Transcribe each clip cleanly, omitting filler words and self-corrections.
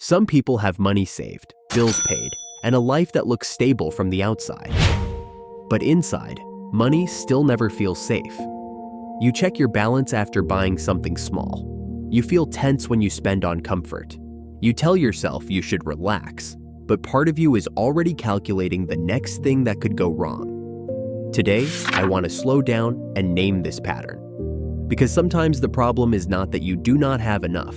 Some people have money saved, bills paid, and a life that looks stable from the outside. But inside, money still never feels safe. You check your balance after buying something small. You feel tense when you spend on comfort. You tell yourself you should relax, but part of you is already calculating the next thing that could go wrong. Today, I want to slow down and name this pattern. Because sometimes the problem is not that you do not have enough.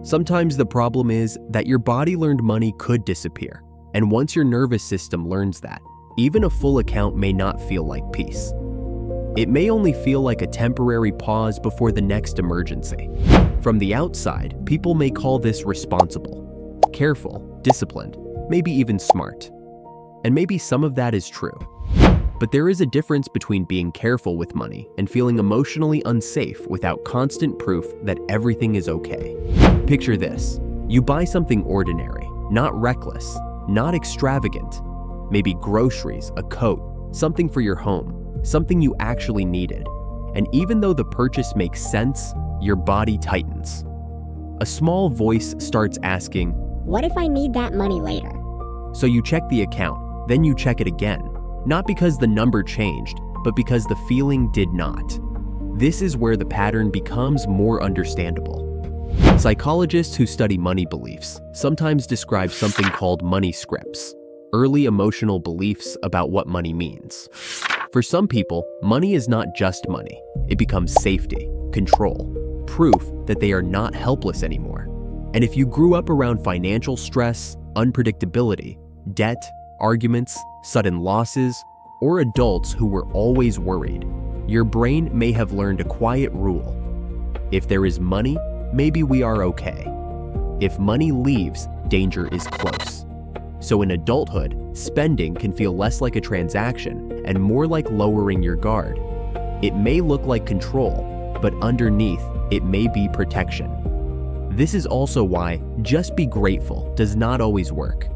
Sometimes the problem is that your body learned money could disappear. And once your nervous system learns that, even a full account may not feel like peace. It may only feel like a temporary pause before the next emergency. From the outside, people may call this responsible, careful, disciplined, maybe even smart. And maybe some of that is true. But there is a difference between being careful with money and feeling emotionally unsafe without constant proof that everything is okay. Picture this. You buy something ordinary, not reckless, not extravagant. Maybe groceries, a coat, something for your home, something you actually needed. And even though the purchase makes sense, your body tightens. A small voice starts asking, "What if I need that money later?" So you check the account, then you check it again. Not because the number changed, but because the feeling did not. This is where the pattern becomes more understandable. Psychologists who study money beliefs sometimes describe something called money scripts, early emotional beliefs about what money means. For some people, money is not just money. It becomes safety, control, proof that they are not helpless anymore. And if you grew up around financial stress, unpredictability, debt, arguments, sudden losses, or adults who were always worried, your brain may have learned a quiet rule. If there is money, maybe we are okay. If money leaves, danger is close. So in adulthood, spending can feel less like a transaction and more like lowering your guard. It may look like control, but underneath, it may be protection. This is also why just be grateful does not always work.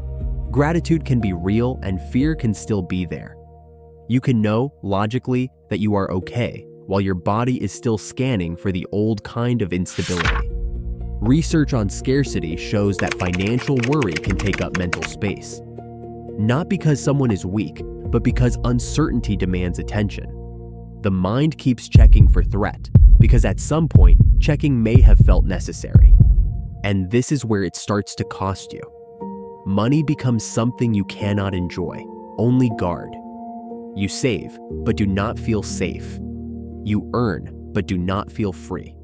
Gratitude can be real and fear can still be there. You can know, logically, that you are okay, while your body is still scanning for the old kind of instability. Research on scarcity shows that financial worry can take up mental space. Not because someone is weak, but because uncertainty demands attention. The mind keeps checking for threat, because at some point, checking may have felt necessary. And this is where it starts to cost you. Money becomes something you cannot enjoy, only guard. You save, but do not feel safe. You earn, but do not feel free.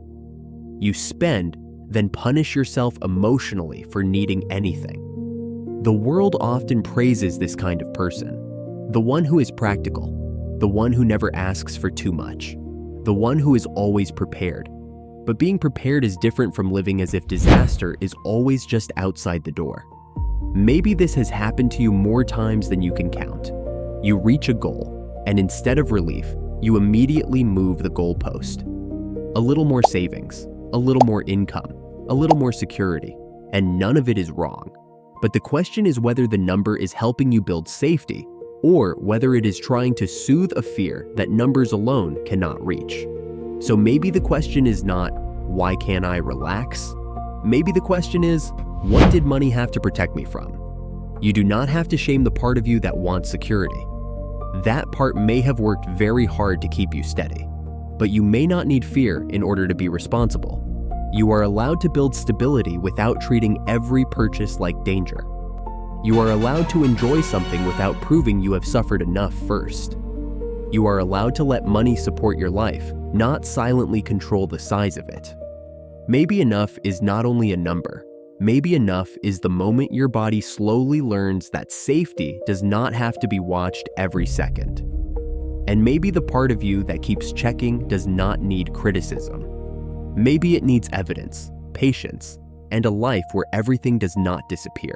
You spend, then punish yourself emotionally for needing anything. The world often praises this kind of person. The one who is practical, the one who never asks for too much, the one who is always prepared. But being prepared is different from living as if disaster is always just outside the door. Maybe this has happened to you more times than you can count. You reach a goal, and instead of relief, you immediately move the goalpost. A little more savings, a little more income, a little more security, and none of it is wrong. But the question is whether the number is helping you build safety, or whether it is trying to soothe a fear that numbers alone cannot reach. So maybe the question is not, why can't I relax? Maybe the question is, what did money have to protect me from? You do not have to shame the part of you that wants security. That part may have worked very hard to keep you steady, but you may not need fear in order to be responsible. You are allowed to build stability without treating every purchase like danger. You are allowed to enjoy something without proving you have suffered enough first. You are allowed to let money support your life, not silently control the size of it. Maybe enough is not only a number. Maybe enough is the moment your body slowly learns that safety does not have to be watched every second. And maybe the part of you that keeps checking does not need criticism. Maybe it needs evidence, patience, and a life where everything does not disappear.